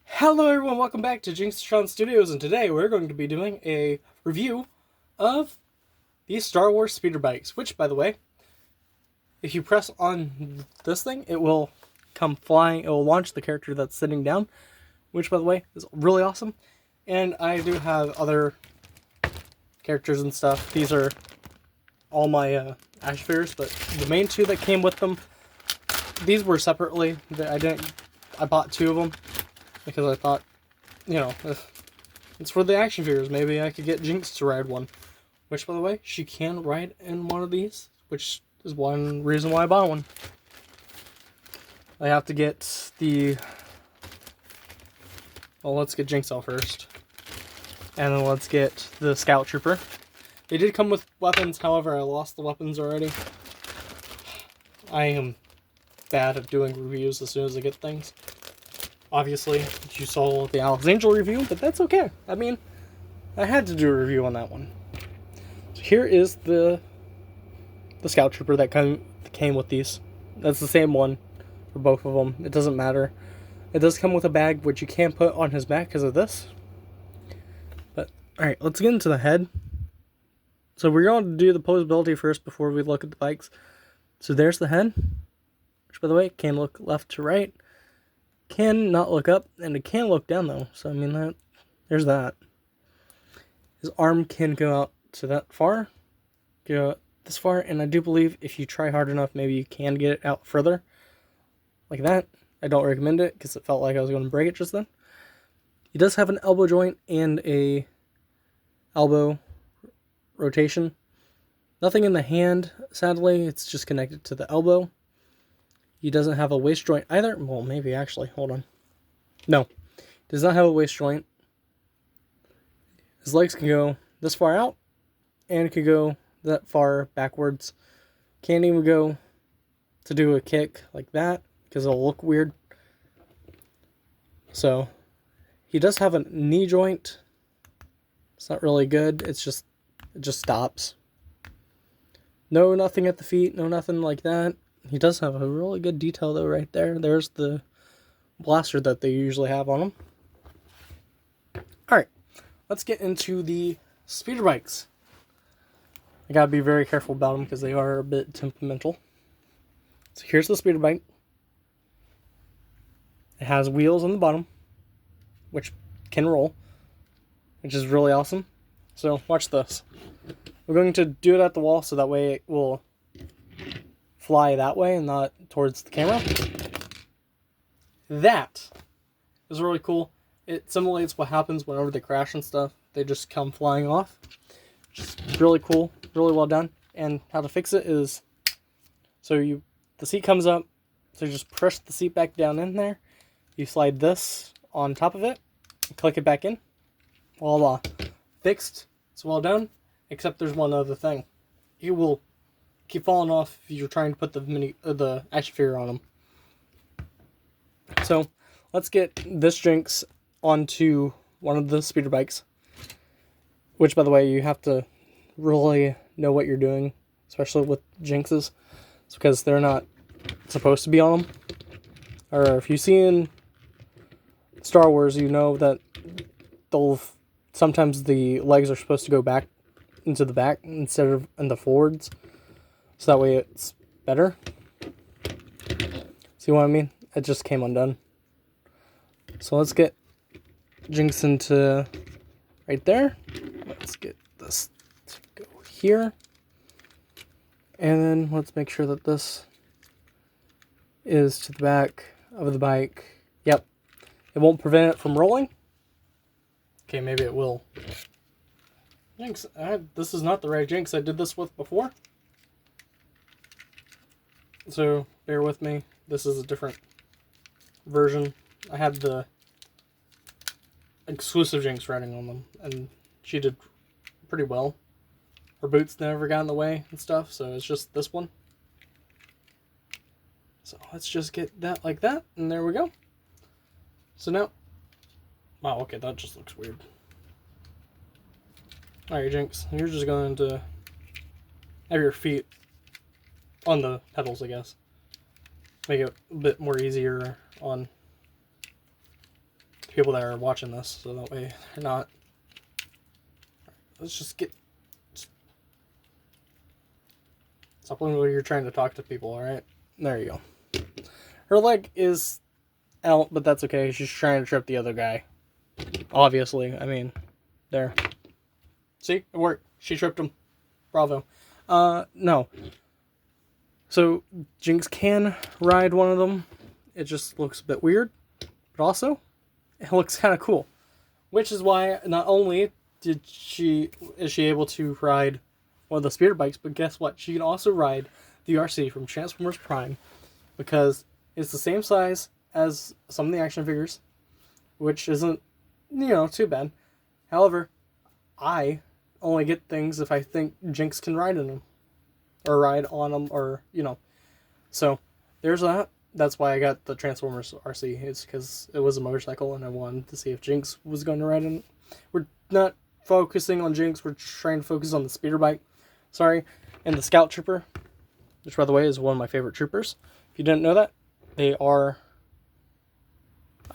Hello everyone, welcome back to Jinx Studios, and today we're going to be doing a review of these Star Wars speeder bikes, which, by the way, if you press on this thing, it will come flying, it will launch the character that's sitting down, which, by the way, is really awesome. And I do have other characters and stuff. These are all my action figures, but the main two that came with them, these were separately. I bought two of them because I thought, if it's for the action figures, maybe I could get Jinx to ride one. Which, by the way, she can ride in one of these, which is one reason why I bought one. I have to get the... Well, let's get Jinx out first. And then let's get the Scout Trooper. They did come with weapons, however, I lost the weapons already. I am bad at doing reviews as soon as I get things. Obviously, you saw the Alex Angel review, but that's okay. I mean, I had to do a review on that one. So here is the Scout Trooper that came with these. That's the same one for both of them. It doesn't matter. It does come with a bag, which you can put on his back because of this. But, alright, let's get into the head. So we're going to do the posability first before we look at the bikes. So there's the head, which, by the way, can look left to right. Can not look up, and it can look down though. So I mean, there's that. His arm can go out to that far, go this far, and I do believe if you try hard enough, maybe you can get it out further, like that. I don't recommend it because it felt like I was going to break it just then. He does have an elbow joint and a elbow rotation. Nothing in the hand, sadly. It's just connected to the elbow. He doesn't have a waist joint either. Well, maybe actually. Hold on. No. Does not have a waist joint. His legs can go this far out. And could go that far backwards. Can't even go to do a kick like that. Because it'll look weird. So. He does have a knee joint. It's not really good. It just stops. No, nothing at the feet. No, nothing like that. He does have a really good detail, though, right there. There's the blaster that they usually have on him. Alright, let's get into the speeder bikes. I gotta be very careful about them because they are a bit temperamental. So here's the speeder bike. It has wheels on the bottom, which can roll, which is really awesome. So watch this. We're going to do it at the wall so that way it will fly that way and not towards the camera. That is really cool. It simulates what happens whenever they crash and stuff. They just come flying off. Just really cool, really well done. And how to fix it is, the seat comes up, so you just push the seat back down in there. You slide this on top of it, click it back in. Voila. Fixed. It's well done. Except there's one other thing. You will keep falling off if you're trying to put the action figure on them. So let's get this Jinx onto one of the speeder bikes. Which, by the way, you have to really know what you're doing, especially with Jinxes. It's because they're not supposed to be on them. Or if you see in Star Wars, you know that sometimes the legs are supposed to go back into the back instead of in the forwards. So that way it's better. See what I mean? It just came undone. So let's get Jinx into right there. Let's get this to go here. And then let's make sure that this is to the back of the bike. Yep. It won't prevent it from rolling. Okay, maybe it will. Jinx, this is not the right Jinx I did this with before. So, bear with me. This is a different version. I had the exclusive Jinx riding on them, and she did pretty well. Her boots never got in the way and stuff, so it's just this one. So, let's just get that like that, and there we go. So now... Wow, okay, that just looks weird. Alright, Jinx, you're just going to have your feet on the pedals, I guess. Make it a bit more easier on people that are watching this, so that way they're not. Let's just get. Stop looking where you're trying to talk to people, alright? There you go. Her leg is out, but that's okay. She's trying to trip the other guy. Obviously. I mean, there. See? It worked. She tripped him. Bravo. No. So, Jinx can ride one of them. It just looks a bit weird. But also, it looks kind of cool. Which is why not only is she able to ride one of the speeder bikes, but guess what? She can also ride the RC from Transformers Prime, because it's the same size as some of the action figures, which isn't, too bad. However, I only get things if I think Jinx can ride in them, or ride on them, or, So, there's that. That's why I got the Transformers RC. It's because it was a motorcycle, and I wanted to see if Jinx was going to ride in it. We're not focusing on Jinx, we're trying to focus on the speeder bike. Sorry. And the Scout Trooper, which, by the way, is one of my favorite troopers. If you didn't know that, I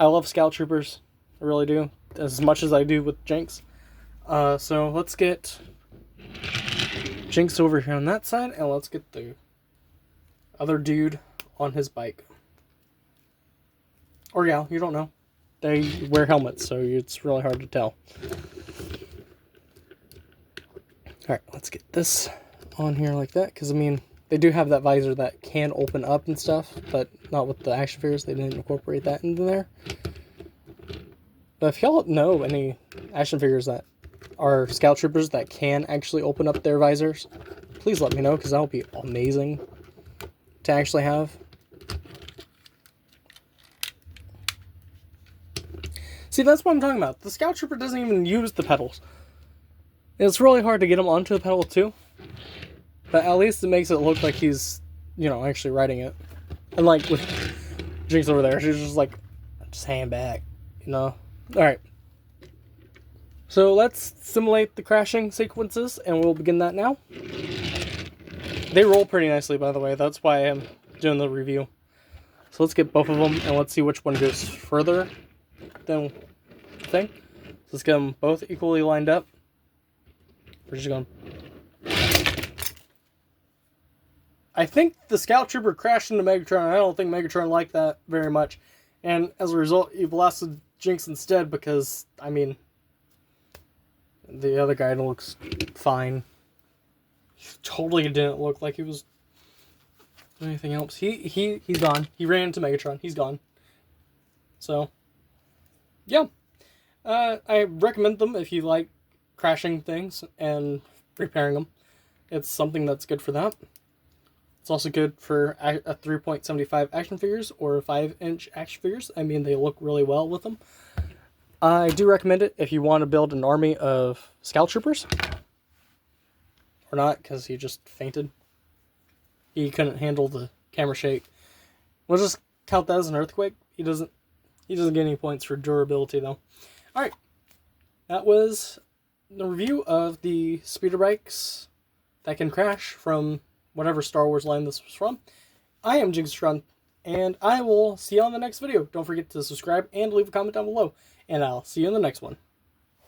love Scout Troopers. I really do. As much as I do with Jinx. So let's get Jinx over here on that side, and let's get the other dude on his bike. Or gal, you don't know. They wear helmets, so it's really hard to tell. Alright, let's get this on here like that, because, they do have that visor that can open up and stuff, but not with the action figures. They didn't incorporate that into there. But if y'all know any action figures that are Scout Troopers that can actually open up their visors, please let me know, because that would be amazing to actually have. See, that's what I'm talking about. The Scout Trooper doesn't even use the pedals. It's really hard to get him onto the pedal too. But at least it makes it look like he's, actually riding it. And like with Jinx over there, she's just hanging back, Alright. So let's simulate the crashing sequences, and we'll begin that now. They roll pretty nicely, by the way. That's why I'm doing the review. So let's get both of them, and let's see which one goes further than the thing. So let's get them both equally lined up. We're just going. I think the Scout Trooper crashed into Megatron. I don't think Megatron liked that very much. And as a result, he blasted Jinx instead because, the other guy looks fine. He totally didn't look like he was doing anything else. He's gone. He ran into Megatron. He's gone. So, yeah. I recommend them if you like crashing things and repairing them. It's something that's good for that. It's also good for a 3.75 action figures or 5-inch action figures. They look really well with them. I do recommend it if you want to build an army of Scout Troopers. Or not, because he just fainted. He couldn't handle the camera shake. We'll just count that as an earthquake. He doesn't get any points for durability, though. Alright. That was the review of the speeder bikes that can crash from whatever Star Wars line this was from. I am Jinxtron, and I will see you on the next video. Don't forget to subscribe and leave a comment down below, and I'll see you in the next one.